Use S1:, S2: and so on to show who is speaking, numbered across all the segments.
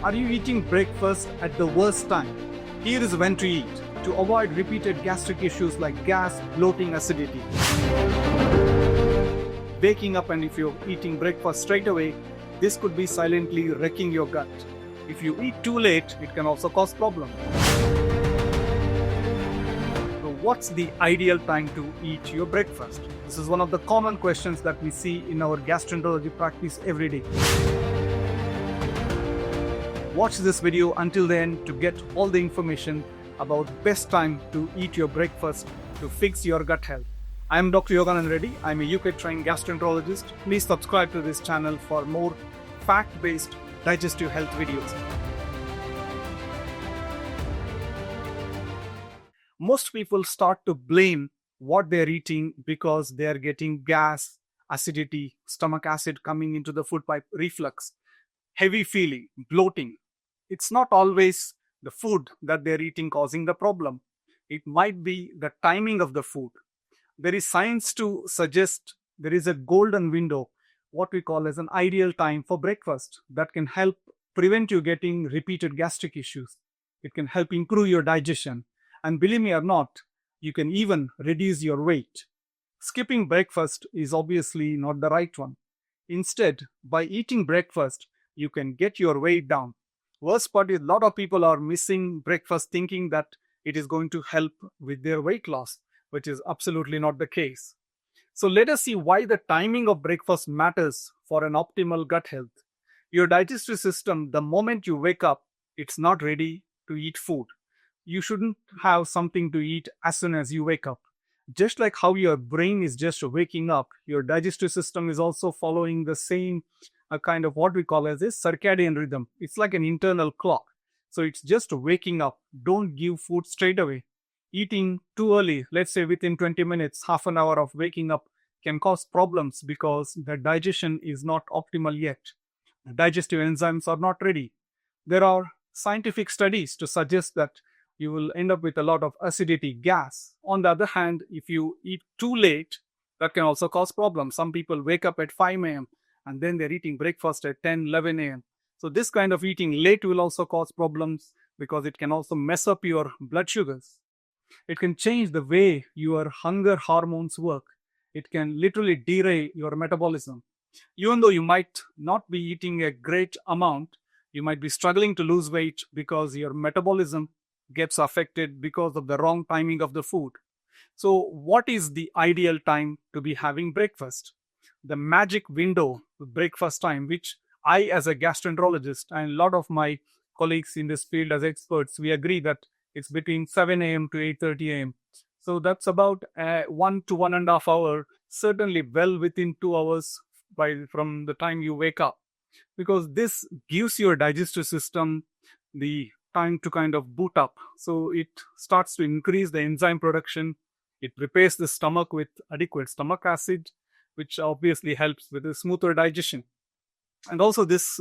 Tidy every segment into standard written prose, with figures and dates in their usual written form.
S1: Are you eating breakfast at the worst time? Here is when to eat to avoid repeated gastric issues like gas, bloating, acidity. Waking up and if you're eating breakfast straight away, this could be silently wrecking your gut. If you eat too late, it can also cause problems. So what's the ideal time to eat your breakfast? This is one of the common questions that we see in our gastroenterology practice every day. Watch this video until the end to get all the information about best time to eat your breakfast to fix your gut health. I am Dr. Yoganand Reddy. I am a UK trained gastroenterologist. Please subscribe to this channel for more fact-based digestive health videos. Most people start to blame what they're eating because they're getting gas, acidity, stomach acid coming into the food pipe, reflux, heavy feeling, bloating. It's not always the food that they're eating causing the problem. It might be the timing of the food. There is science to suggest there is a golden window, what we call as an ideal time for breakfast, that can help prevent you getting repeated gastric issues. It can help improve your digestion. And believe me or not, you can even reduce your weight. Skipping breakfast is obviously not the right one. Instead, by eating breakfast, you can get your weight down. Worst part is a lot of people are missing breakfast thinking that it is going to help with their weight loss, which is absolutely not the case. So let us see why the timing of breakfast matters for an optimal gut health. Your digestive system, the moment you wake up, it's not ready to eat food. You shouldn't have something to eat as soon as you wake up. Just like how your brain is just waking up, your digestive system is also following the same kind of what we call as a circadian rhythm. It's like an internal clock. So it's just waking up. Don't give food straight away. Eating too early, let's say within 20 minutes, half an hour of waking up, can cause problems because the digestion is not optimal yet. The digestive enzymes are not ready. There are scientific studies to suggest that you will end up with a lot of acidity, gas. On the other hand, if you eat too late, that can also cause problems. Some people wake up at 5 a.m. and then they're eating breakfast at 10, 11 a.m. So this kind of eating late will also cause problems because it can also mess up your blood sugars. It can change the way your hunger hormones work. It can literally derail your metabolism. Even though you might not be eating a great amount, you might be struggling to lose weight because your metabolism gets affected because of the wrong timing of the food. So what is the ideal time to be having breakfast? The magic window, breakfast time, which I as a gastroenterologist and a lot of my colleagues in this field as experts, we agree that it's between 7 a.m. to 8:30 a.m. So that's about 1 to 1.5 hours, certainly well within 2 hours from the time you wake up. Because this gives your digestive system the time to kind of boot up. So it starts to increase the enzyme production. It prepares the stomach with adequate stomach acid, which obviously helps with a smoother digestion. And also this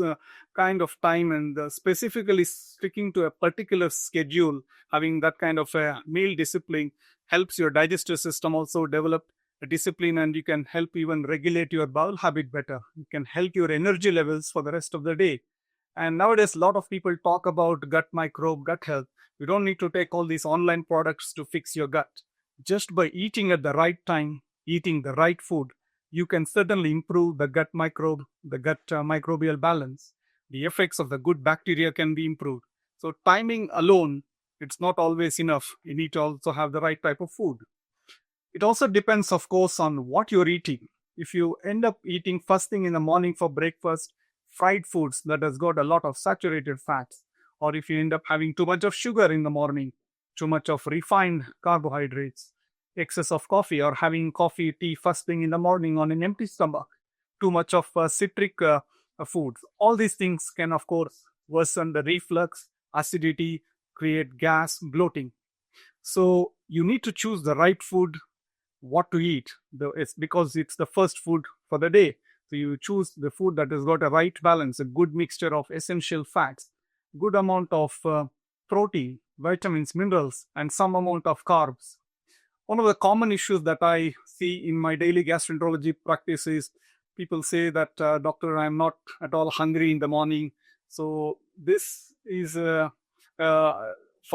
S1: kind of time and specifically sticking to a particular schedule, having that kind of a meal discipline helps your digestive system also develop a discipline, and you can help even regulate your bowel habit better. You can help your energy levels for the rest of the day. And nowadays, a lot of people talk about gut microbe, gut health. You don't need to take all these online products to fix your gut. Just by eating at the right time, eating the right food, you can certainly improve the gut microbe, the gut microbial balance. The effects of the good bacteria can be improved. So timing alone, it's not always enough. You need to also have the right type of food. It also depends, of course, on what you're eating. If you end up eating first thing in the morning for breakfast, fried foods that has got a lot of saturated fats, or if you end up having too much of sugar in the morning, too much of refined carbohydrates, excess of coffee, or having coffee, tea first thing in the morning on an empty stomach, too much of citric foods. All these things can, of course, worsen the reflux, acidity, create gas, bloating. So you need to choose the right food, what to eat. It's because it's the first food for the day. So you choose the food that has got a right balance, a good mixture of essential fats, good amount of protein, vitamins, minerals, and some amount of carbs. One of the common issues that I see in my daily gastroenterology practice is people say that, doctor, I'm not at all hungry in the morning. So this is for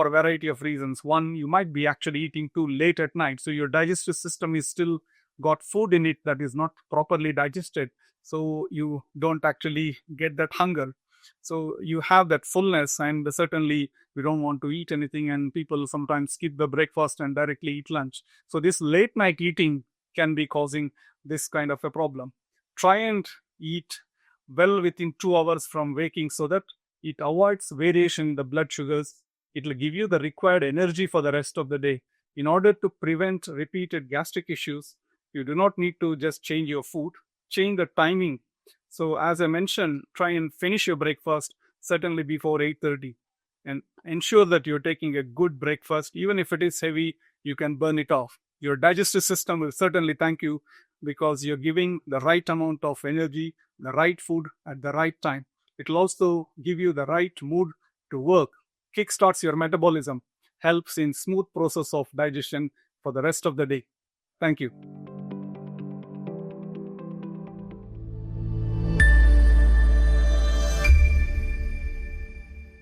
S1: a variety of reasons. One, you might be actually eating too late at night, so your digestive system is still got food in it that is not properly digested, so you don't actually get that hunger. So you have that fullness, and certainly we don't want to eat anything, and people sometimes skip the breakfast and directly eat lunch. So this late night eating can be causing this kind of a problem. Try and eat well within 2 hours from waking so that it avoids variation in the blood sugars. It will give you the required energy for the rest of the day. In order to prevent repeated gastric issues, you do not need to just change your food, change the timing. So as I mentioned, try and finish your breakfast certainly before 8:30 and ensure that you're taking a good breakfast. Even if it is heavy, you can burn it off. Your digestive system will certainly thank you because you're giving the right amount of energy, the right food at the right time. It will also give you the right mood to work, kickstarts your metabolism, helps in smooth process of digestion for the rest of the day. Thank you.